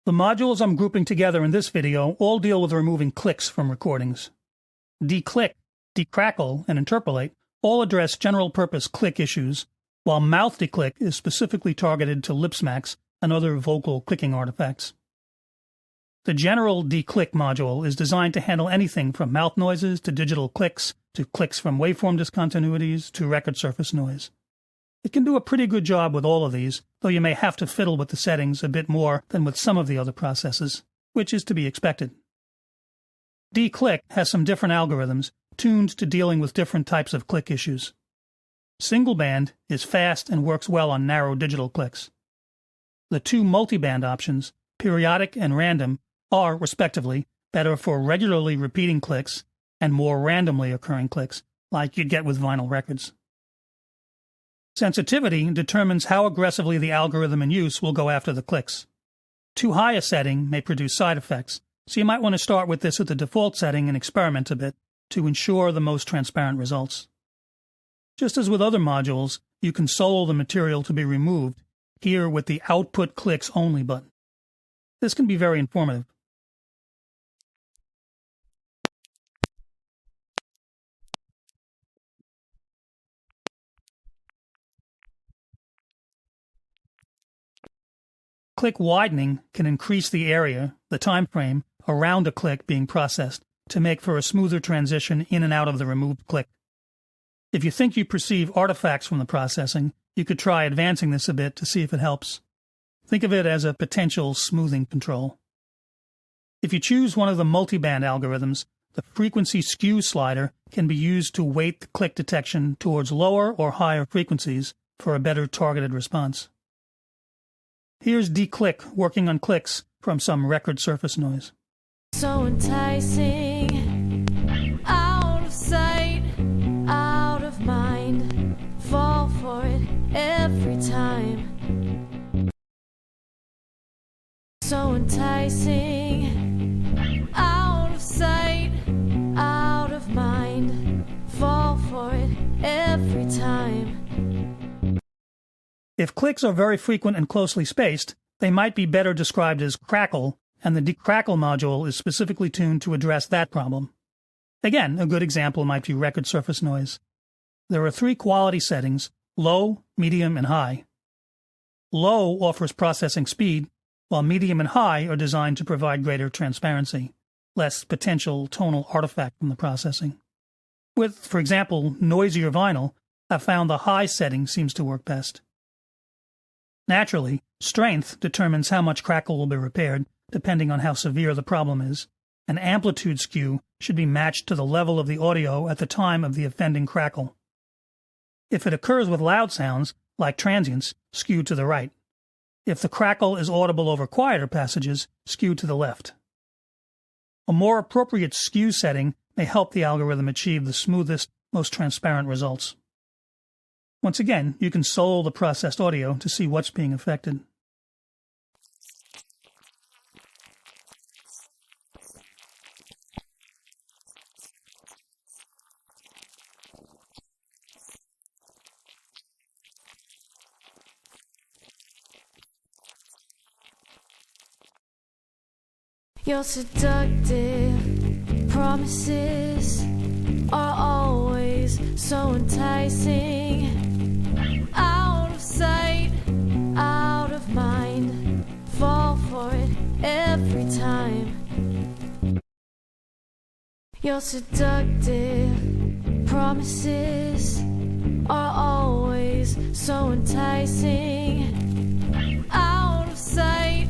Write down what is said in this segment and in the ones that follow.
The modules I'm grouping together in this video all deal with removing clicks from recordings. Declick, decrackle, and interpolate all address general-purpose click issues, while mouth declick is specifically targeted to lip smacks and other vocal clicking artifacts. The general declick module is designed to handle anything from mouth noises to digital clicks to clicks from waveform discontinuities to record surface noise. It can do a pretty good job with all of these, though you may have to fiddle with the settings a bit more than with some of the other processes, which is to be expected. Declick has some different algorithms tuned to dealing with different types of click issues. Single band is fast and works well on narrow digital clicks. The two multiband options, periodic and random, are, respectively, better for regularly repeating clicks and more randomly occurring clicks, like you'd get with vinyl records. Sensitivity determines how aggressively the algorithm in use will go after the clicks. Too high a setting may produce side effects, so you might want to start with this at the default setting and experiment a bit to ensure the most transparent results. Just as with other modules, you can solo the material to be removed, here with the Output Clicks Only button. This can be very informative. Click widening can increase the area, the time frame, around a click being processed to make for a smoother transition in and out of the removed click. If you think you perceive artifacts from the processing, you could try advancing this a bit to see if it helps. Think of it as a potential smoothing control. If you choose one of the multiband algorithms, the frequency skew slider can be used to weight the click detection towards lower or higher frequencies for a better targeted response. Here's declick working on clicks from some record surface noise. So enticing, out of sight, out of mind, fall for it every time. So enticing, out of sight, out of mind, fall for it every time. If clicks are very frequent and closely spaced, they might be better described as crackle, and the decrackle module is specifically tuned to address that problem. Again, a good example might be record surface noise. There are three quality settings: low, medium, and high. Low offers processing speed, while medium and high are designed to provide greater transparency, less potential tonal artifact from the processing. With, for example, noisier vinyl, I've found the high setting seems to work best. Naturally, strength determines how much crackle will be repaired, depending on how severe the problem is, and amplitude skew should be matched to the level of the audio at the time of the offending crackle. If it occurs with loud sounds, like transients, skew to the right. If the crackle is audible over quieter passages, skew to the left. A more appropriate skew setting may help the algorithm achieve the smoothest, most transparent results. Once again, you can solo the processed audio to see what's being affected. Your seductive promises are always so enticing. Out of sight, out of mind, fall for it every time. Your seductive promises are always so enticing. Out of sight,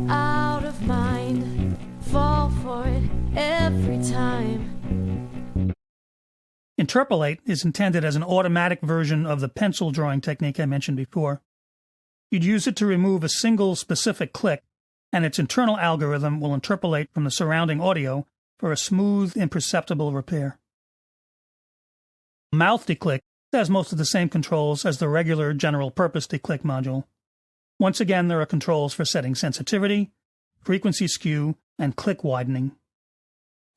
out of mind, fall for it every time. Interpolate is intended as an automatic version of the pencil drawing technique I mentioned before. You'd use it to remove a single specific click, and its internal algorithm will interpolate from the surrounding audio for a smooth, imperceptible repair. Mouth declick has most of the same controls as the regular general-purpose declick module. Once again, there are controls for setting sensitivity, frequency skew, and click widening.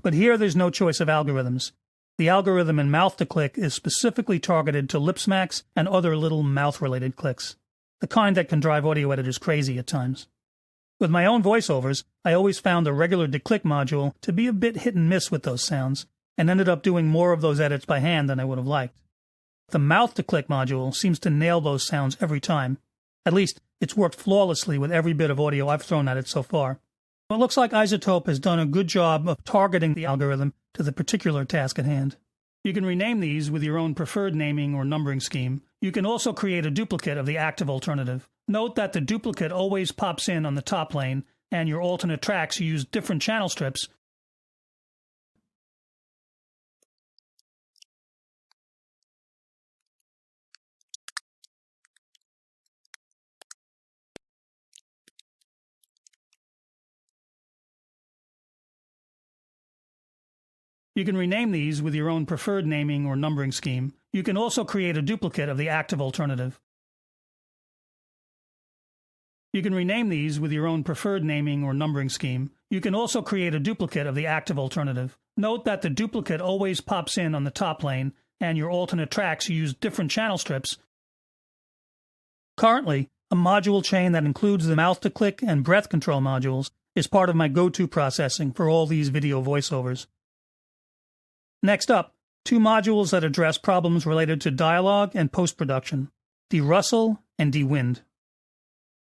But here there's no choice of algorithms. The algorithm in mouth declick is specifically targeted to lip smacks and other little mouth-related clicks, the kind that can drive audio editors crazy at times. With my own voiceovers, I always found the regular declick module to be a bit hit and miss with those sounds, and ended up doing more of those edits by hand than I would have liked. The mouth declick module seems to nail those sounds every time. At least, it's worked flawlessly with every bit of audio I've thrown at it so far. It looks like iZotope has done a good job of targeting the algorithm to the particular task at hand. You can rename these with your own preferred naming or numbering scheme. You can also create a duplicate of the active alternative. Note that the duplicate always pops in on the top lane, and your alternate tracks use different channel strips. You can rename these with your own preferred naming or numbering scheme. You can also create a duplicate of the active alternative. You can rename these with your own preferred naming or numbering scheme. You can also create a duplicate of the active alternative. Note that the duplicate always pops in on the top lane, and your alternate tracks use different channel strips. Currently, a module chain that includes the mouth to click and breath control modules is part of my go-to processing for all these video voiceovers. Next up, two modules that address problems related to dialogue and post-production, de-rustle and de-wind.